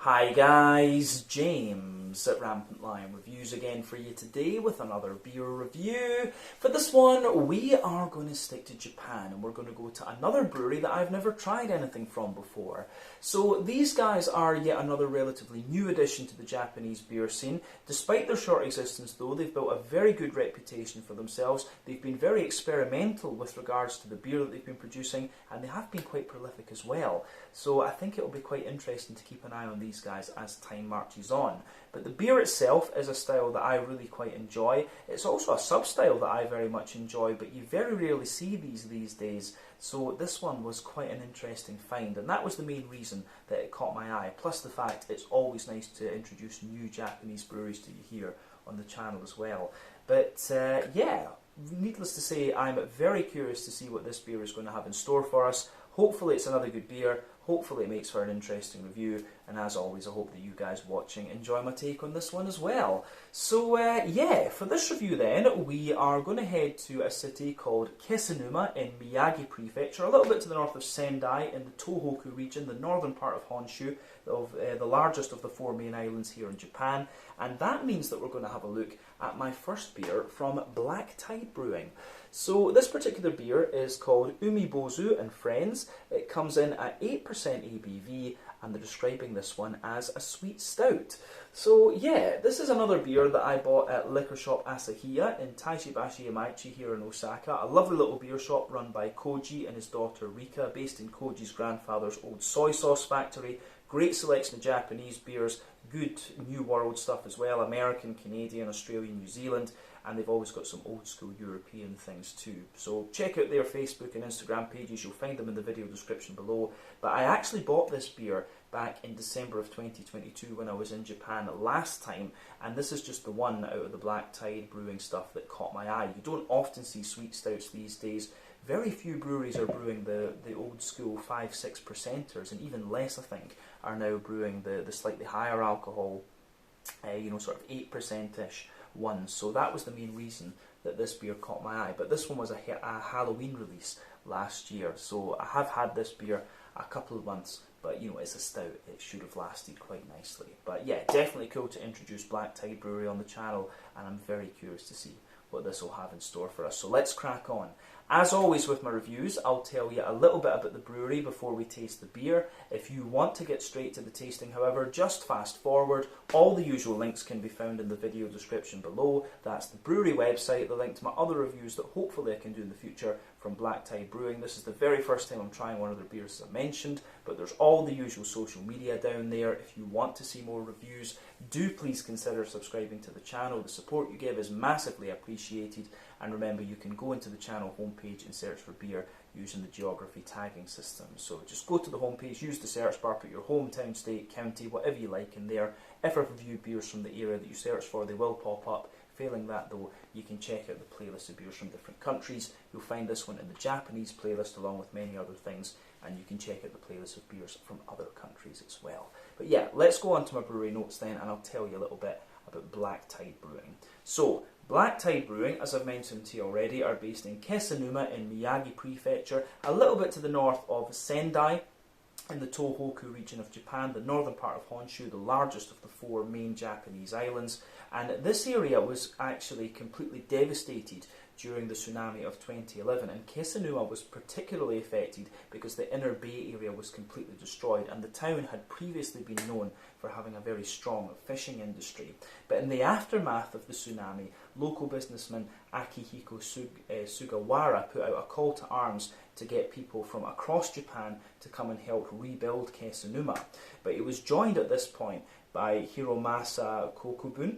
Hi guys, James at Rampant Lion Reviews again for you today with another beer review. For this one, we are going to stick to Japan and we're going to go to another brewery that I've never tried anything from before. So these guys are yet another relatively new addition to the Japanese beer scene. Despite their short existence though, they've built a very good reputation for themselves. They've been very experimental with regards to the beer that they've been producing, and they have been quite prolific as well. So I think it'll be quite interesting to keep an eye on these guys as time marches on. But the beer itself is a style that I really quite enjoy. It's also a sub-style that I very much enjoy, but you very rarely see these days. So this one was quite an interesting find, and that was the main reason that it caught my eye. Plus the fact it's always nice to introduce new Japanese breweries to you here on the channel as well. But yeah, needless to say, I'm very curious to see what this beer is going to have in store for us. Hopefully it's another good beer, hopefully it makes for an interesting review, and as always I hope that you guys watching enjoy my take on this one as well. So yeah, for this review then, we are going to head to a city called Kesennuma in Miyagi Prefecture, a little bit to the north of Sendai in the Tohoku region, the northern part of Honshu, of the largest of the four main islands here in Japan, and that means that we're going to have a look at my first beer from Black Tide Brewing. So this particular beer is called Umibozu and Friends. It comes in at 8% ABV, and they're describing this one as a sweet stout. So yeah, this is another beer that I bought at liquor shop Asahiya in Taishibashi Yamaichi here in Osaka, a lovely little beer shop run by Koji and his daughter Rika, based in Koji's grandfather's old soy sauce factory. Great selection of Japanese beers, good New World stuff as well, American, Canadian, Australian, New Zealand, and they've always got some old school European things too. So check out their Facebook and Instagram pages, you'll find them in the video description below. But I actually bought this beer back in December of 2022 when I was in Japan last time, and this is just the one out of the Black Tide Brewing stuff that caught my eye. You don't often see sweet stouts these days. Very few breweries are brewing the old school 5-6%ers, and even less I think are now brewing the slightly higher alcohol, sort of 8%-ish ones. So that was the main reason that this beer caught my eye. But this one was a Halloween release last year, so I have had this beer a couple of months, but it's a stout, it should have lasted quite nicely. But yeah, definitely cool to introduce Black Tide Brewery on the channel, and I'm very curious to see what this will have in store for us. So let's crack on. As always with my reviews, I'll tell you a little bit about the brewery before we taste the beer. If you want to get straight to the tasting, however, just fast forward. All the usual links can be found in the video description below. That's the brewery website, the link to my other reviews that hopefully I can do in the future from Black Tide Brewing. This is the very first time I'm trying one of their beers, as I mentioned, but there's all the usual social media down there. If you want to see more reviews, do please consider subscribing to the channel. The support you give is massively appreciated, and remember, you can go into the channel homepage and search for beer using the geography tagging system. So just go to the homepage, use the search bar, put your hometown, state, county, whatever you like in there. If I've reviewed beers from the area that you search for, they will pop up. Failing that though, you can check out the playlist of beers from different countries. You'll find this one in the Japanese playlist along with many other things, and you can check out the playlist of beers from other countries as well. But yeah, let's go on to my brewery notes then, and I'll tell you a little bit about Black Tide Brewing. So, Black Tide Brewing, as I've mentioned to you already, are based in Kesennuma in Miyagi Prefecture, a little bit to the north of Sendai, in the Tohoku region of Japan, the northern part of Honshu, the largest of the four main Japanese islands. And this area was actually completely devastated during the tsunami of 2011, and Kesennuma was particularly affected because the inner bay area was completely destroyed, and the town had previously been known for having a very strong fishing industry. But in the aftermath of the tsunami, local businessman Akihiko Sugawara put out a call to arms to get people from across Japan to come and help rebuild Kesennuma. But he was joined at this point by Hiromasa Kokubun,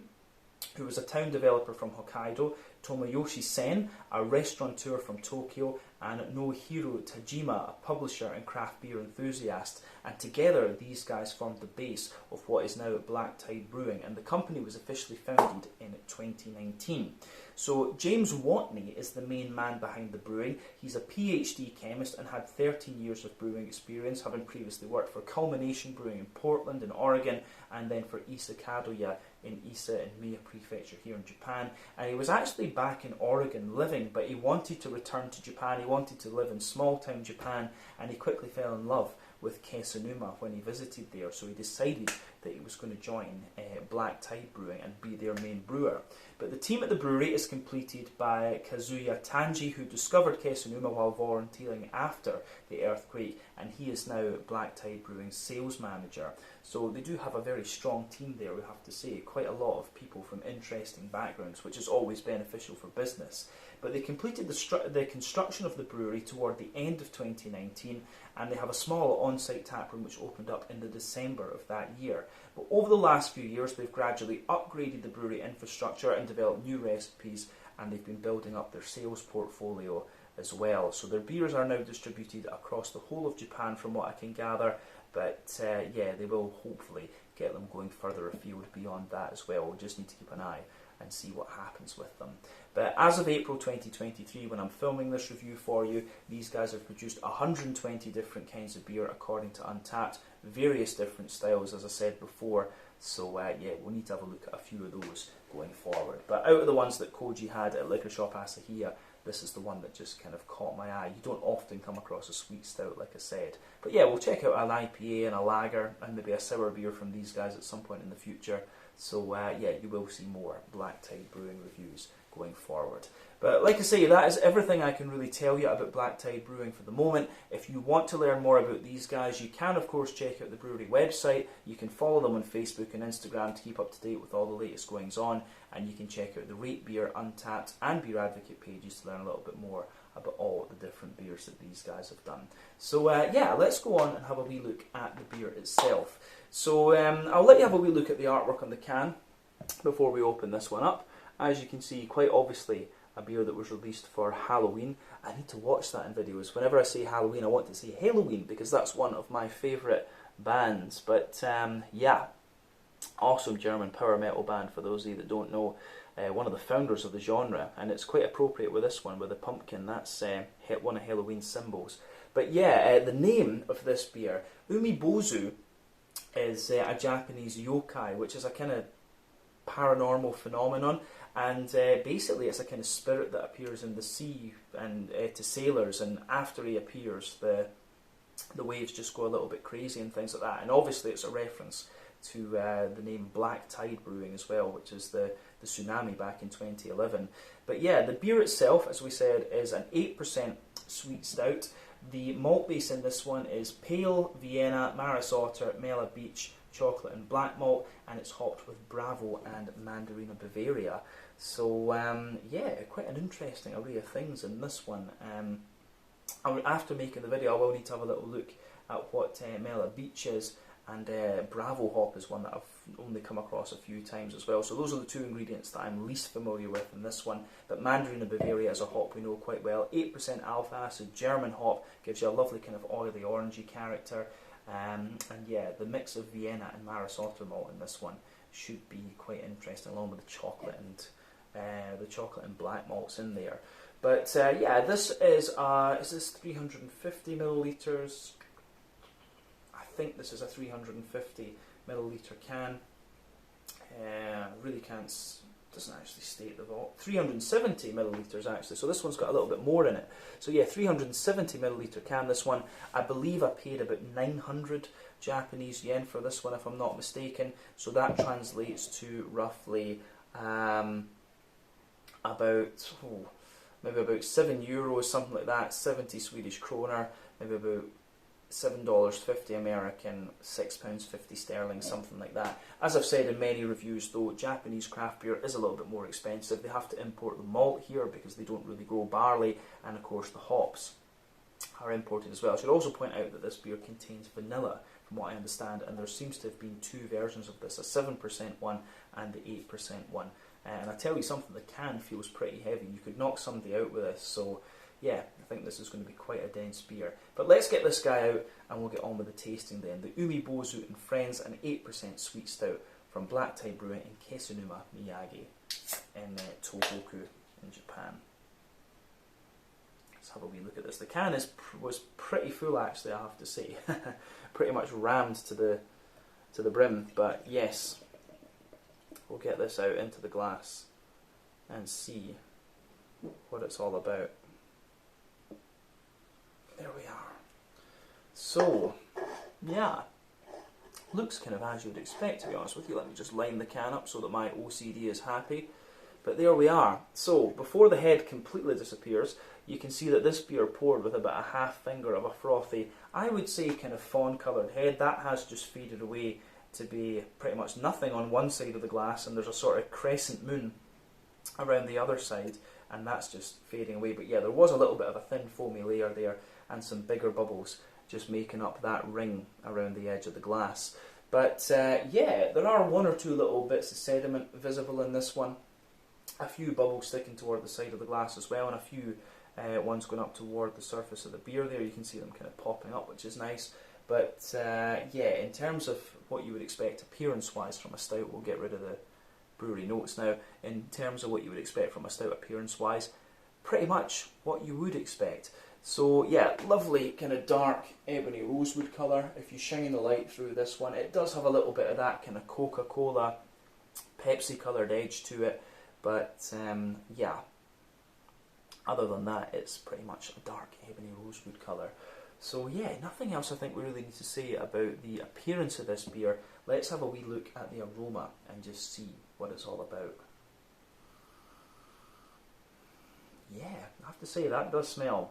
who was a town developer from Hokkaido, Tomoyoshi Sen, a restaurateur from Tokyo, and Nohiro Tajima, a publisher and craft beer enthusiast. And together these guys formed the base of what is now Black Tide Brewing, and the company was officially founded in 2019. So James Watney is the main man behind the brewing. He's a PhD chemist and had 13 years of brewing experience, having previously worked for Culmination Brewing in Portland in Oregon, and then for Ise Kadoya in Ise in Mie Prefecture here in Japan. And he was actually back in Oregon living, but he wanted to return to Japan. He wanted to live in small town Japan, and he quickly fell in love with Kesennuma when he visited there, so he decided that he was going to join Black Tide Brewing and be their main brewer. But the team at the brewery is completed by Kazuya Tanji, who discovered Kesennuma while volunteering after the earthquake, and he is now Black Tide Brewing's sales manager. So they do have a very strong team there, we have to say. Quite a lot of people from interesting backgrounds, which is always beneficial for business. But they completed the construction of the brewery toward the end of 2019, and they have a small on-site taproom which opened up in the December of that year. But over the last few years, they've gradually upgraded the brewery infrastructure and developed new recipes, and they've been building up their sales portfolio as well. So their beers are now distributed across the whole of Japan, from what I can gather. But yeah, they will hopefully get them going further afield beyond that as well. We'll just need to keep an eye and see what happens with them. But as of April 2023, when I'm filming this review for you, these guys have produced 120 different kinds of beer according to Untappd, various different styles, as I said before. So yeah, we'll need to have a look at a few of those going forward. But out of the ones that Koji had at Liquor Shop Asahiya, this is the one that just kind of caught my eye. You don't often come across a sweet stout, like I said. But yeah, we'll check out an IPA and a lager and maybe a sour beer from these guys at some point in the future. So yeah, you will see more Black Tide Brewing reviews going forward. But like I say, that is everything I can really tell you about Black Tide Brewing for the moment. If you want to learn more about these guys, you can of course check out the brewery website. You can follow them on Facebook and Instagram to keep up to date with all the latest goings on, and you can check out the Rate Beer, Untappd and Beer Advocate pages to learn a little bit more about all the different beers that these guys have done. So yeah, let's go on and have a wee look at the beer itself. So I'll let you have a wee look at the artwork on the can before we open this one up. As you can see, quite obviously a beer that was released for Halloween. I need to watch that in videos. Whenever I say Halloween, I want to say Halloween, because that's one of my favourite bands. But yeah, awesome German power metal band, for those of you that don't know. One of the founders of the genre, and it's quite appropriate with this one, with the pumpkin. That's one of Halloween's symbols. But yeah, the name of this beer, Umibozu, is a Japanese yokai, which is a kind of paranormal phenomenon, and basically it's a kind of spirit that appears in the sea and to sailors, and after he appears the waves just go a little bit crazy and things like that. And obviously it's a reference to the name Black Tide Brewing as well, which is the tsunami back in 2011. But yeah, the beer itself, as we said, is an 8% sweet stout. The malt base in this one is pale Vienna, Maris Otter, Mela Beach, chocolate and black malt, and it's hopped with Bravo and Mandarina Bavaria. So yeah, quite an interesting array of things in this one. After making the video, I will need to have a little look at what Mela Beach is, and Bravo hop is one that I've only come across a few times as well. So those are the two ingredients that I'm least familiar with in this one. But Mandarina Bavaria is a hop we know quite well. 8% alpha acid, German hop, gives you a lovely kind of oily orangey character. And yeah, the mix of Vienna and Maris Otter malt in this one should be quite interesting, along with the chocolate and black malts in there. But yeah, this is this 350 milliliters? I think this is a 350 milliliter can. Really can't, doesn't actually state the vault. 370 milliliters actually, so this one's got a little bit more in it. So yeah, 370 milliliter can, this one. I believe I paid about 900 Japanese yen for this one, if I'm not mistaken. So that translates to roughly maybe about €7, something like that, 70 Swedish kroner, maybe about $7.50 American, £6.50 sterling, something like that. As I've said in many reviews though, Japanese craft beer is a little bit more expensive. They have to import the malt here because they don't really grow barley, and of course the hops are imported as well. I should also point out that this beer contains vanilla, from what I understand, and there seems to have been two versions of this, a 7% one and the 8% one. And I tell you something, the can feels pretty heavy. You could knock somebody out with this, so yeah, I think this is going to be quite a dense beer. But let's get this guy out and we'll get on with the tasting then. The Umibozu and Friends, an 8% sweet stout from Black Tide Brewing in Kesennuma, Miyagi, in Tohoku in Japan. Let's have a wee look at this. The can was pretty full actually, I have to say. Pretty much rammed to the brim, but yes, we'll get this out into the glass and see what it's all about. There we are. So, yeah, looks kind of as you'd expect, to be honest with you. Let me just line the can up so that my OCD is happy. But there we are. So, before the head completely disappears, you can see that this beer poured with about a half finger of a frothy, I would say kind of fawn coloured head. That has just faded away to be pretty much nothing on one side of the glass, and there's a sort of crescent moon around the other side, and that's just fading away. But yeah, there was a little bit of a thin foamy layer there, and some bigger bubbles just making up that ring around the edge of the glass. But yeah, there are one or two little bits of sediment visible in this one. A few bubbles sticking toward the side of the glass as well, and a few ones going up toward the surface of the beer there. You can see them kind of popping up, which is nice. But yeah, in terms of what you would expect appearance-wise from a stout, we'll get rid of the brewery notes now. In terms of what you would expect from a stout appearance-wise, pretty much what you would expect. So yeah, lovely kind of dark ebony rosewood colour. If you shine the light through this one, it does have a little bit of that kind of Coca-Cola, Pepsi coloured edge to it. But yeah, other than that, it's pretty much a dark ebony rosewood colour. So yeah, nothing else I think we really need to say about the appearance of this beer. Let's have a wee look at the aroma and just see what it's all about. Yeah, I have to say that does smell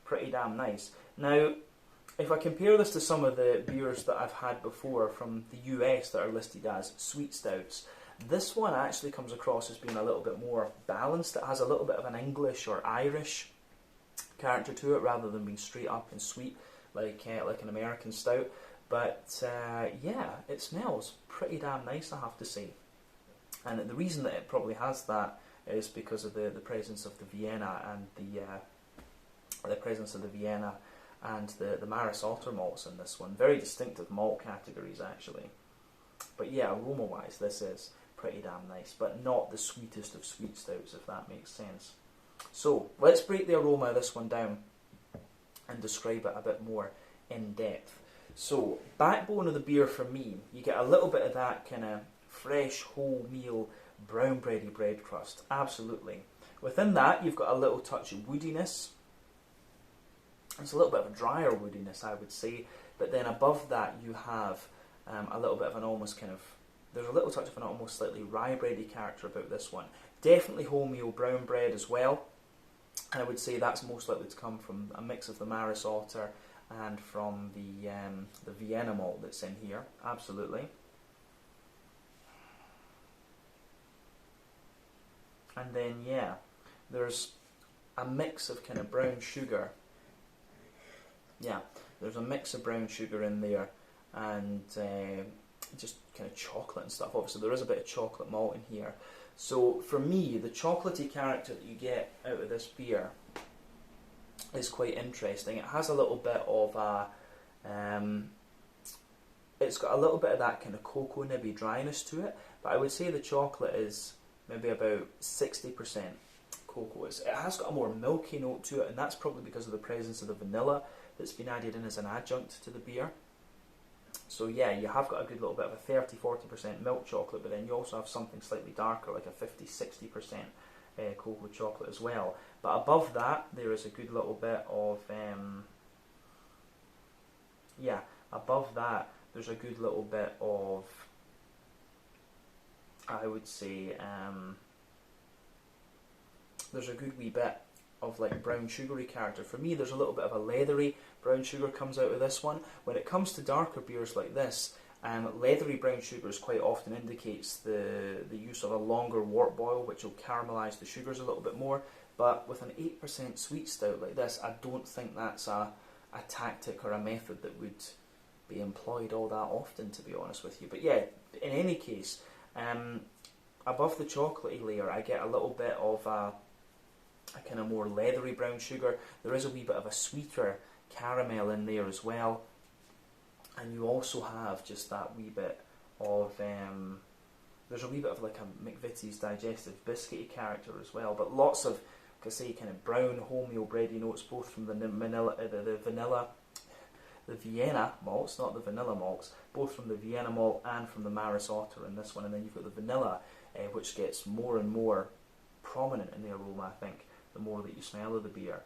pretty damn nice. Now, if I compare this to some of the beers that I've had before from the US that are listed as sweet stouts, this one actually comes across as being a little bit more balanced. It has a little bit of an English or Irish character to it rather than being straight up and sweet like an American stout. But yeah, it smells pretty damn nice, I have to say. And the reason that it probably has that is because of the presence of the Vienna and the presence of the Vienna and the Maris Otter malts in this one. Very distinctive malt categories actually. But yeah, aroma-wise, this is pretty damn nice, but not the sweetest of sweet stouts, if that makes sense. So let's break the aroma of this one down and describe it a bit more in depth. So, backbone of the beer for me, you get a little bit of that kind of fresh wholemeal brown bready bread crust, absolutely. Within that, you've got a little touch of woodiness. It's a little bit of a drier woodiness, I would say, but then above that you have a little bit of an almost kind of, there's a little touch of an almost slightly rye bready character about this one. Definitely wholemeal brown bread as well, and I would say that's most likely to come from a mix of the Maris Otter and from the Vienna malt that's in here, absolutely. And then yeah, there's a mix of kind of brown sugar. Yeah, there's a mix of brown sugar in there, and just kind of chocolate and stuff. Obviously there is a bit of chocolate malt in here. So for me, the chocolatey character that you get out of this beer is quite interesting. It has a little bit of a, it's got a little bit of that kind of cocoa nibby dryness to it, but I would say the chocolate is maybe about 60% cocoa. It has got a more milky note to it, and that's probably because of the presence of the vanilla that's been added in as an adjunct to the beer. So yeah, you have got a good little bit of a 30-40% milk chocolate, but then you also have something slightly darker, like a 50-60% cocoa chocolate as well. But above that, there is a good little bit of, yeah, above that, there's a good little bit of, I would say, there's a good wee bit of like brown sugary character. For me, there's a little bit of a leathery brown sugar comes out of this one. When it comes to darker beers like this, leathery brown sugars quite often indicates the use of a longer wort boil, which will caramelise the sugars a little bit more. But with an 8% sweet stout like this, I don't think that's a tactic or a method that would be employed all that often, to be honest with you. But yeah, in any case, above the chocolatey layer, I get a little bit of a kind of more leathery brown sugar. There is a wee bit of a sweeter caramel in there as well, and you also have just that wee bit of there's a wee bit of like a McVitie's digestive biscuity character as well, but lots of, like I say, kind of brown wholemeal bready notes, both from the Vienna malts, not the vanilla malts, both from the Vienna malt and from the Maris Otter in this one. And then you've got the vanilla, which gets more and more prominent in the aroma, I think, the more that you smell of the beer.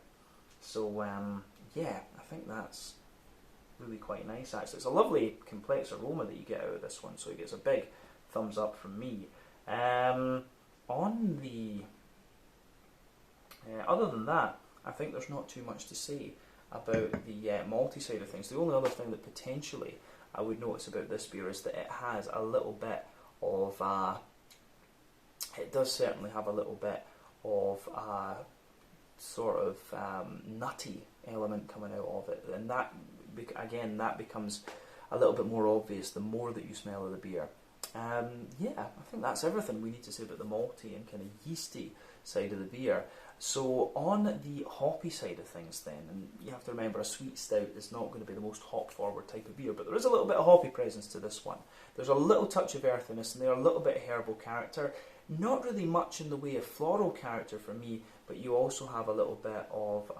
So yeah, I think that's really quite nice actually. It's a lovely complex aroma that you get out of this one, so it gets a big thumbs up from me. On the other than that, I think there's not too much to say about the malty side of things. The only other thing that potentially I would notice about this beer is that it has a little bit of it does certainly have a little bit of a sort of nutty element coming out of it, and that again, that becomes a little bit more obvious the more that you smell of the beer. Yeah, I think that's everything we need to say about the malty and kind of yeasty side of the beer. So on the hoppy side of things then, and you have to remember a sweet stout is not going to be the most hop forward type of beer, but there is a little bit of hoppy presence to this one. There's a little touch of earthiness and there, a little bit of herbal character, not really much in the way of floral character for me, but you also have a little bit of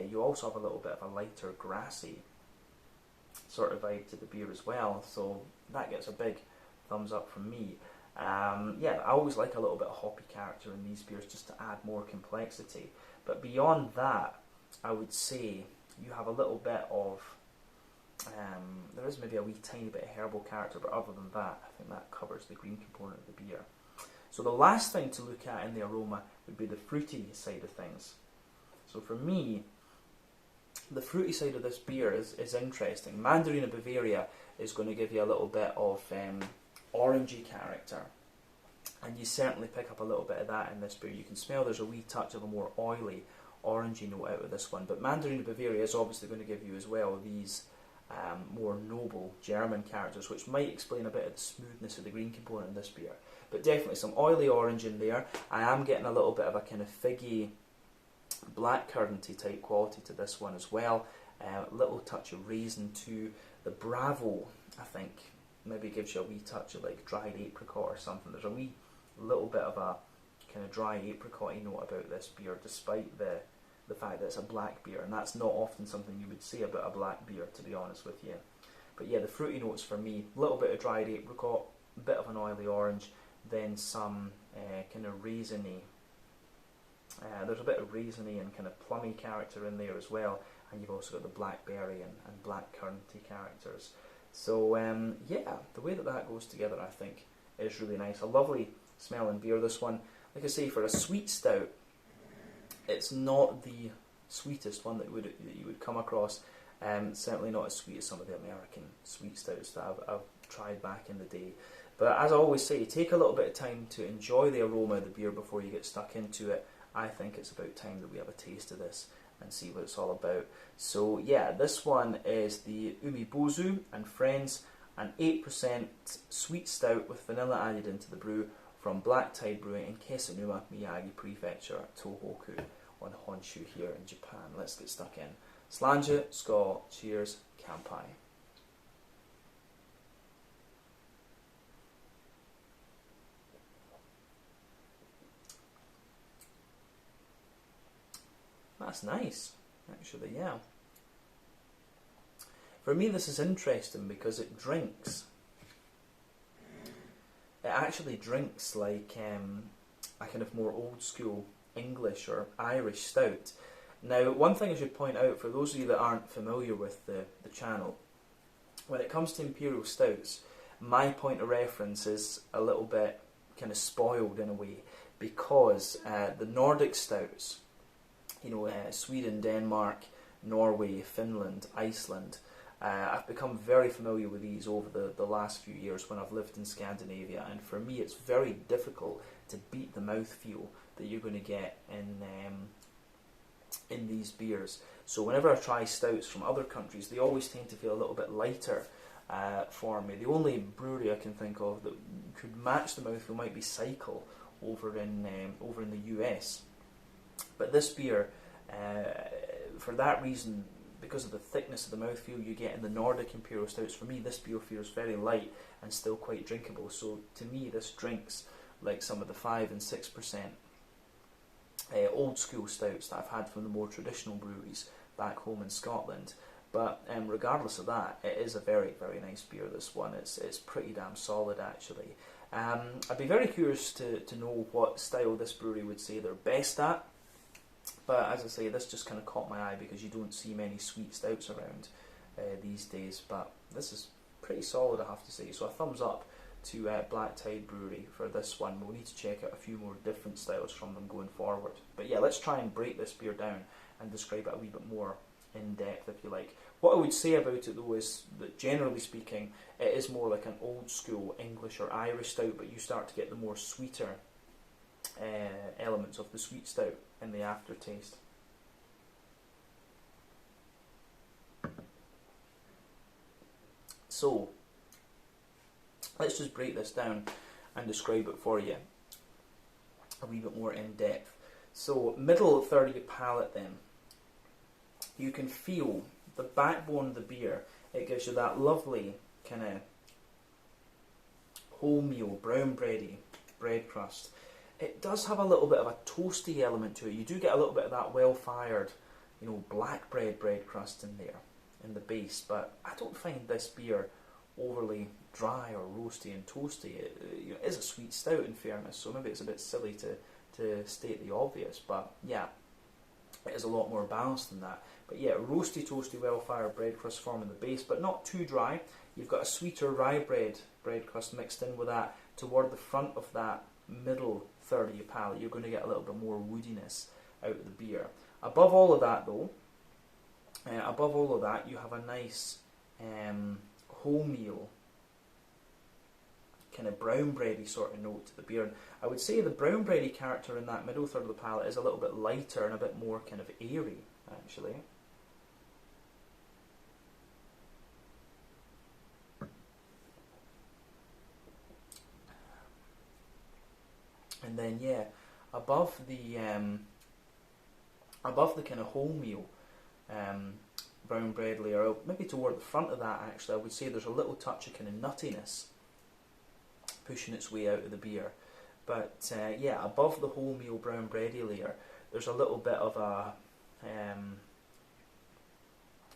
you also have a little bit of a lighter grassy sort of vibe to the beer as well, so that gets a big thumbs up from me. Yeah, I always like a little bit of hoppy character in these beers just to add more complexity, but beyond that I would say you have a little bit of there is maybe a wee tiny bit of herbal character, but other than that I think that covers the green component of the beer. So the last thing to look at in the aroma would be the fruity side of things. So for me, the fruity side of this beer is interesting. Mandarina Bavaria is going to give you a little bit of orangey character, and you certainly pick up a little bit of that in this beer. You can smell there's a wee touch of a more oily orangey note out of this one, but Mandarina Bavaria is obviously going to give you as well these more noble German characters, which might explain a bit of the smoothness of the green component in this beer. But definitely some oily orange in there. I am getting a little bit of a kind of figgy, blackcurranty type quality to this one as well. A little touch of raisin too. The Bravo, I think, maybe gives you a wee touch of like dried apricot or something. There's a wee little bit of a kind of dry apricot-y note about this beer, despite the fact that it's a black beer, and that's not often something you would say about a black beer, to be honest with you. But yeah, the fruity notes for me, a little bit of dried apricot, a bit of an oily orange, then some kind of raisiny, there's a bit of raisiny and kind of plummy character in there as well, and you've also got the blackberry and blackcurranty characters. So yeah, the way that that goes together I think is really nice. A lovely smelling beer, this one. Like I say, for a sweet stout, it's not the sweetest one that you would come across. Certainly not as sweet as some of the American sweet stouts that I've tried back in the day. But as I always say, take a little bit of time to enjoy the aroma of the beer before you get stuck into it. I think it's about time that we have a taste of this and see what it's all about. So yeah, this one is the Umibozu and Friends, an 8% sweet stout with vanilla added into the brew from Black Tide Brewing in Kesennuma, Miyagi Prefecture, Tohoku on Honshu here in Japan. Let's get stuck in. Slanje, skål, cheers, kampai. That's nice, actually, yeah. For me this is interesting because it drinks. It actually drinks like a kind of more old school English or Irish stout. Now, one thing I should point out for those of you that aren't familiar with the channel, when it comes to imperial stouts, my point of reference is a little bit kind of spoiled in a way, because the Nordic stouts, you know, Sweden, Denmark, Norway, Finland, Iceland, I've become very familiar with these over the last few years when I've lived in Scandinavia, and for me it's very difficult to beat the mouthfeel that you're going to get in these beers. So whenever I try stouts from other countries, they always tend to feel a little bit lighter for me. The only brewery I can think of that could match the mouthfeel might be Cycle over in the US. But this beer, for that reason, because of the thickness of the mouthfeel you get in the Nordic Imperial Stouts, for me this beer feels very light and still quite drinkable. So to me this drinks like some of the 5 and 6% old school stouts that I've had from the more traditional breweries back home in Scotland. But regardless of that, it is a very, very nice beer, this one. It's pretty damn solid actually. I'd be very curious to know what style this brewery would say they're best at. But as I say, this just kind of caught my eye because you don't see many sweet stouts around these days. But this is pretty solid, I have to say. So a thumbs up to Black Tide Brewery for this one. We'll need to check out a few more different styles from them going forward. But yeah, let's try and break this beer down and describe it a wee bit more in depth, if you like. What I would say about it though is that generally speaking, it is more like an old school English or Irish stout, but you start to get the more sweeter elements of the sweet stout in the aftertaste. So, let's just break this down and describe it for you a wee bit more in depth. So, middle third of your palate then, you can feel the backbone of the beer. It gives you that lovely kind of wholemeal, brown bready bread crust. It does have a little bit of a toasty element to it. You do get a little bit of that well-fired, black bread crust in there, in the base. But I don't find this beer overly dry or roasty and toasty. It is a sweet stout, in fairness, so maybe it's a bit silly to state the obvious. But yeah, it is a lot more balanced than that. But yeah, roasty, toasty, well-fired bread crust forming the base, but not too dry. You've got a sweeter rye bread crust mixed in with that toward the front of that middle third of your palate. You're going to get a little bit more woodiness out of the beer. Above all of that though, you have a nice wholemeal kind of brown bready sort of note to the beer. And I would say the brown bready character in that middle third of the palate is a little bit lighter and a bit more kind of airy, actually. And then yeah, above the kind of wholemeal brown bread layer, maybe toward the front of that actually, I would say there's a little touch of kind of nuttiness pushing its way out of the beer. But yeah, above the wholemeal brown bready layer, there's a little bit of a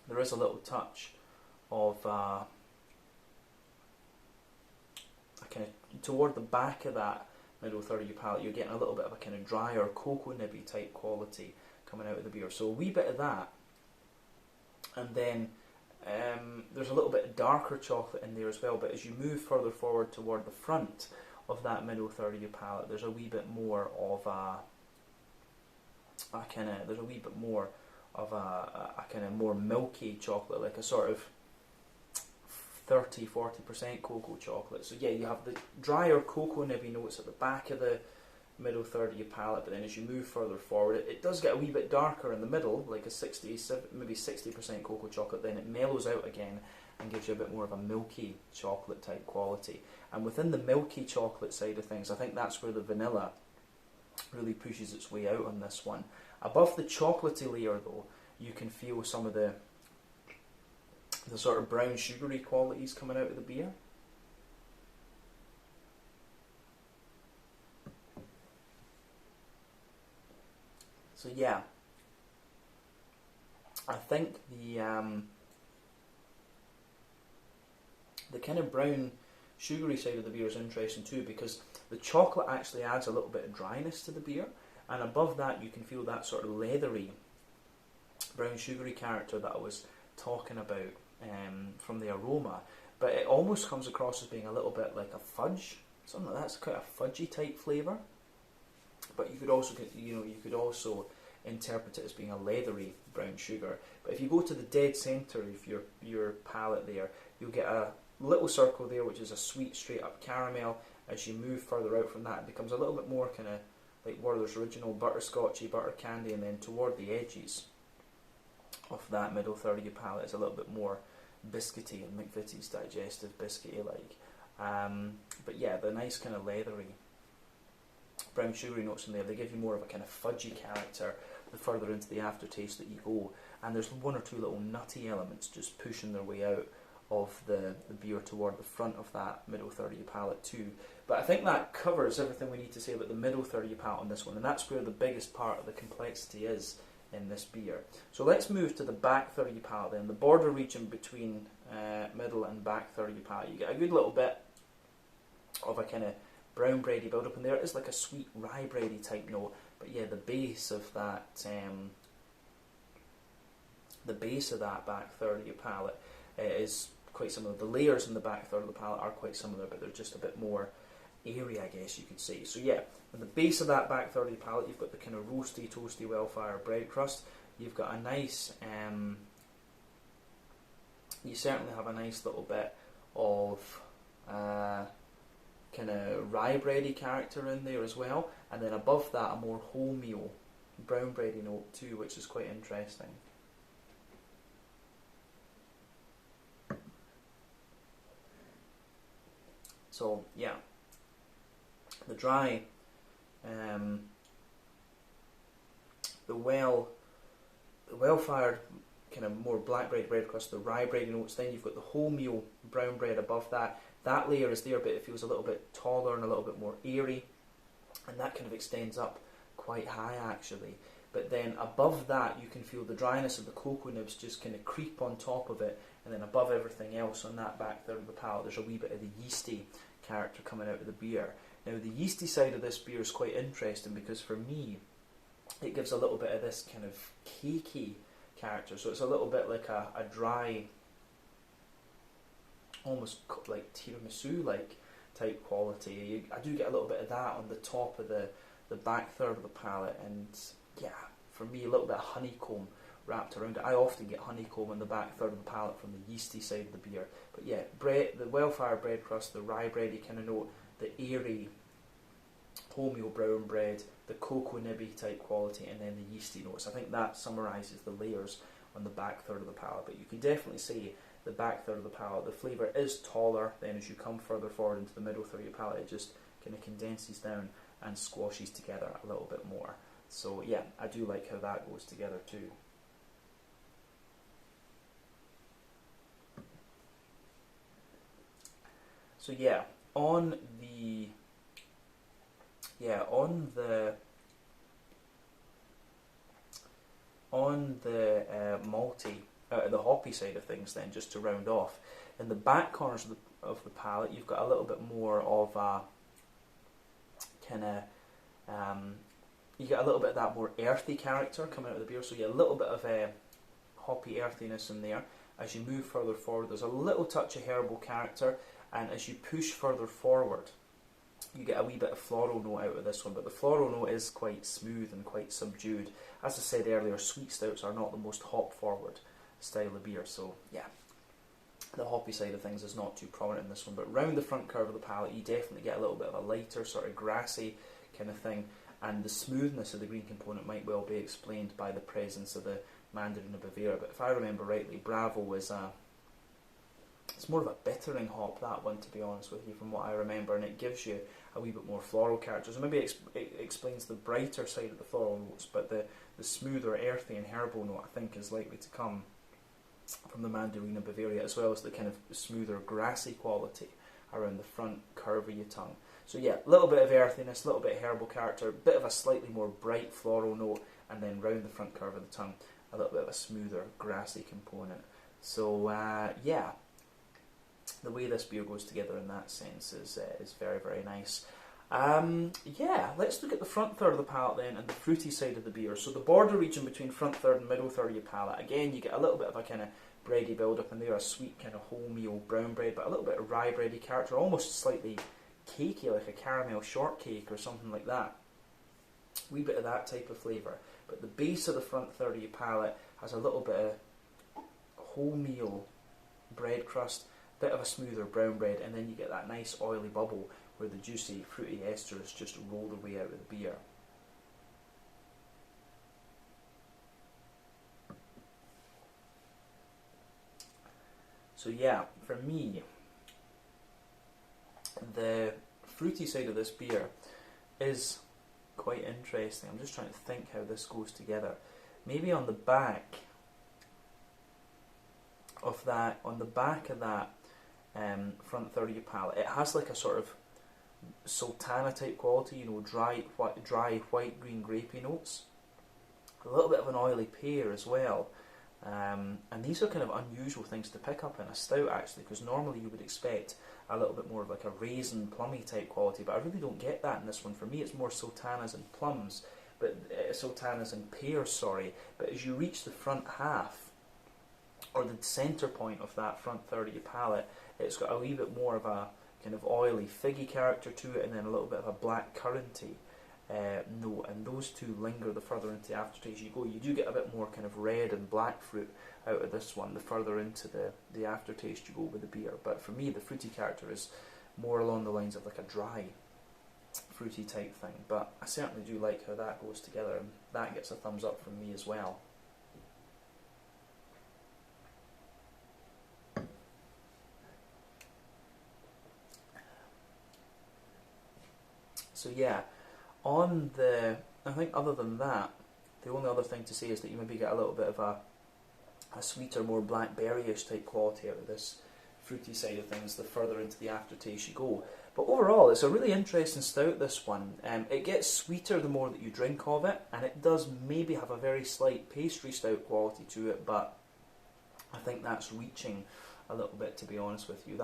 there is a little touch of a kind of toward the back of that middle third of your palate. You're getting a little bit of a kind of drier cocoa nibby type quality coming out of the beer. So a wee bit of that, and then there's a little bit of darker chocolate in there as well. But as you move further forward toward the front of that middle third of your palate, there's a wee bit more of a kind of more milky chocolate, like a sort of 30-40% cocoa chocolate. So yeah, you have the drier cocoa nibby notes at the back of the middle third of your palate, but then as you move further forward, it does get a wee bit darker in the middle, like a 60% cocoa chocolate. Then it mellows out again and gives you a bit more of a milky chocolate type quality. And within the milky chocolate side of things, I think that's where the vanilla really pushes its way out on this one. Above the chocolatey layer though, you can feel some of the sort of brown sugary qualities coming out of the beer. So yeah, I think the kind of brown sugary side of the beer is interesting too, because the chocolate actually adds a little bit of dryness to the beer, and above that you can feel that sort of leathery brown sugary character that I was talking about from the aroma. But it almost comes across as being a little bit like a fudge, something like that. It's quite a fudgy type flavour. But you could also interpret it as being a leathery brown sugar. But if you go to the dead centre of your palate there, you'll get a little circle there which is a sweet straight up caramel. As you move further out from that, it becomes a little bit more kind of like Werther's Original butterscotchy butter candy, and then toward the edges of that middle third of your palate is a little bit more biscuity and McVitie's digestive biscuity like. But yeah, the nice kind of leathery brown sugary notes in there, they give you more of a kind of fudgy character the further into the aftertaste that you go, and there's one or two little nutty elements just pushing their way out of the beer toward the front of that middle third of your palate too. But I think that covers everything we need to say about the middle third of your palate on this one, and that's where the biggest part of the complexity is in this beer. So let's move to the back third of your palate then, the border region between middle and back third of your palate. You get a good little bit of a kind of brown bready build up in there. It is like a sweet rye bready type note, But yeah, the base of that back third of your palate is quite similar. The layers in the back third of the palate are quite similar, but they're just a bit more airy, I guess you could say. So yeah, at the base of that back third of your palate, you've got the kind of roasty, toasty, well-fired bread crust. You've got a nice, you certainly have a nice little bit of kind of rye bready character in there as well, and then above that a more wholemeal brown bready note too, which is quite interesting. So yeah, the dry, the well-fired kind of more black bread crust, the rye bready notes. Then you've got the wholemeal brown bread above that. That layer is there, but it feels a little bit taller and a little bit more airy, and that kind of extends up quite high actually. But then above that, you can feel the dryness of the cocoa nibs just kind of creep on top of it, and then above everything else on that back third of the palate, there's a wee bit of the yeasty character coming out of the beer. Now the yeasty side of this beer is quite interesting because for me, it gives a little bit of this kind of cakey character. So it's a little bit like a dry, almost like tiramisu-like type quality. I do get a little bit of that on the top of the back third of the palate, and yeah, for me a little bit of honeycomb wrapped around it. I often get honeycomb on the back third of the palate from the yeasty side of the beer. But yeah, the well-fired bread crust, the rye bready kind of note, the airy wholemeal brown bread, the cocoa nibby type quality, and then the yeasty notes. I think that summarises the layers on the back third of the palate. But you can definitely see the back third of the palate, the flavour is taller. Then as you come further forward into the middle third of your palate, it just kind of condenses down and squashes together a little bit more. So yeah, I do like how that goes together too. So yeah, on the malty, the hoppy side of things, then just to round off, in the back corners of the palate, you've got a little bit more of a kind of you get a little bit of that more earthy character coming out of the beer. So yeah, a little bit of hoppy earthiness in there. As you move further forward, there's a little touch of herbal character, and as you push further forward, you get a wee bit of floral note out of this one, but the floral note is quite smooth and quite subdued. As I said earlier, sweet stouts are not the most hop-forward style of beer, so yeah, the hoppy side of things is not too prominent in this one, but round the front curve of the palate, you definitely get a little bit of a lighter, sort of grassy kind of thing, and the smoothness of the green component might well be explained by the presence of the Mandarin Bavaria. But if I remember rightly, Bravo is it's more of a bittering hop, that one, to be honest with you, from what I remember, and it gives you a wee bit more floral character. So maybe it explains the brighter side of the floral notes, but the smoother, earthy and herbal note, I think, is likely to come from the Mandarin Bavaria, as well as the kind of smoother, grassy quality around the front curve of your tongue. So yeah, a little bit of earthiness, a little bit of herbal character, a bit of a slightly more bright floral note, and then round the front curve of the tongue, a little bit of a smoother, grassy component. So yeah, the way this beer goes together in that sense is very, very nice. Yeah, let's look at the front third of the palate then, and the fruity side of the beer. So the border region between front third and middle third of your palate, again, you get a little bit of a kind of bready build-up in there, a sweet kind of wholemeal brown bread, but a little bit of rye bready character, almost slightly cakey, like a caramel shortcake or something like that. Wee bit of that type of flavour. But the base of the front third of your palate has a little bit of wholemeal bread crust, bit of a smoother brown bread, and then you get that nice oily bubble where the juicy fruity esters just roll their way out of the beer. So yeah, for me, the fruity side of this beer is quite interesting. I'm just trying to think how this goes together. Maybe on the back of that, front third of your palate, it has like a sort of sultana type quality, you know, dry white green grapey notes, a little bit of an oily pear as well, and these are kind of unusual things to pick up in a stout actually, because normally you would expect a little bit more of like a raisin plummy type quality, but I really don't get that in this one. For me, it's more sultanas and plums, but sultanas and pears, sorry. But as you reach the front half, or the centre point of that front third of your palate, it's got a wee bit more of a kind of oily, figgy character to it, and then a little bit of a black curranty note, and those two linger the further into the aftertaste you go. You do get a bit more kind of red and black fruit out of this one the further into the aftertaste you go with the beer. But for me, the fruity character is more along the lines of like a dry, fruity type thing. But I certainly do like how that goes together, and that gets a thumbs up from me as well. So yeah, I think other than that, the only other thing to say is that you maybe get a little bit of a sweeter, more blackberry-ish type quality out of this fruity side of things the further into the aftertaste you go. But overall, it's a really interesting stout, this one. It gets sweeter the more that you drink of it, and it does maybe have a very slight pastry stout quality to it, but I think that's reaching a little bit, to be honest with you.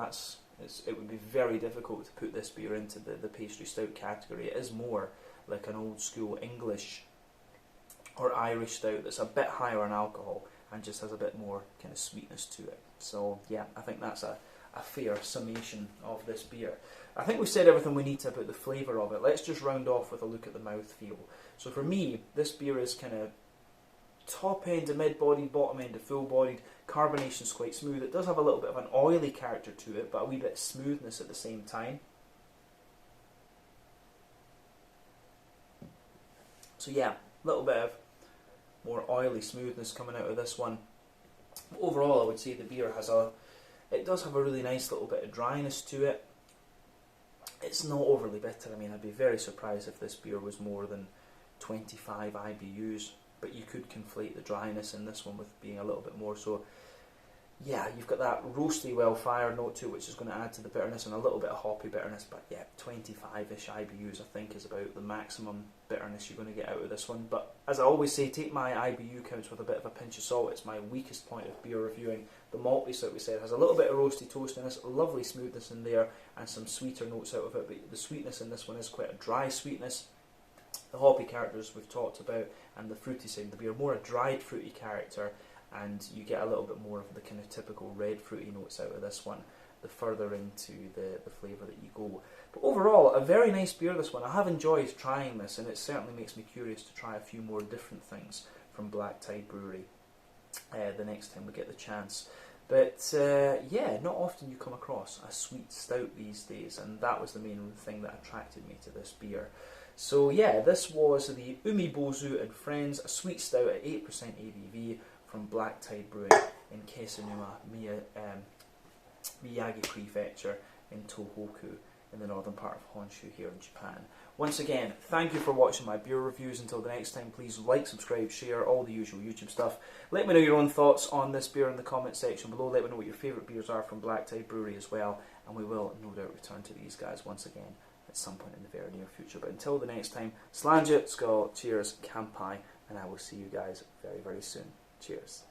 It would be very difficult to put this beer into the pastry stout category. It is more like an old school English or Irish stout that's a bit higher in alcohol and just has a bit more kind of sweetness to it. So yeah, I think that's a fair summation of this beer. I think we've said everything we need to about the flavour of it. Let's just round off with a look at the mouthfeel. So for me, this beer is kind of top end to mid-bodied, bottom end to full-bodied. Carbonation's quite smooth. It does have a little bit of an oily character to it, but a wee bit of smoothness at the same time. So yeah, a little bit of more oily smoothness coming out of this one. Overall, I would say the beer it does have a really nice little bit of dryness to it. It's not overly bitter. I mean, I'd be very surprised if this beer was more than 25 IBUs, but you could conflate the dryness in this one with being a little bit more. So yeah, you've got that roasty, well-fired note to it, which is going to add to the bitterness, and a little bit of hoppy bitterness. But yeah, 25-ish IBUs I think is about the maximum bitterness you're going to get out of this one. But as I always say, take my IBU counts with a bit of a pinch of salt. It's my weakest point of beer reviewing. The malty stout we said has a little bit of roasty toastiness, lovely smoothness in there, and some sweeter notes out of it. But the sweetness in this one is quite a dry sweetness. The hoppy characters we've talked about, and the fruity side of the beer, more a dried fruity character, and you get a little bit more of the kind of typical red fruity notes out of this one the further into the flavour that you go. But overall, a very nice beer, this one. I have enjoyed trying this, and it certainly makes me curious to try a few more different things from Black Tide Brewery the next time we get the chance. But yeah, not often you come across a sweet stout these days, and that was the main thing that attracted me to this beer. So yeah, this was the Umibozu and Friends, a sweet stout at 8% ABV from Black Tide Brewing in Kesennuma, Miyagi Prefecture in Tohoku, in the northern part of Honshu here in Japan. Once again, thank you for watching my beer reviews. Until the next time, please like, subscribe, share, all the usual YouTube stuff. Let me know your own thoughts on this beer in the comment section below. Let me know what your favourite beers are from Black Tide Brewery as well, and we will no doubt return to these guys once again at some point in the very near future. But until the next time, Slange, Skull, cheers, Kampai, and I will see you guys very, very soon. Cheers.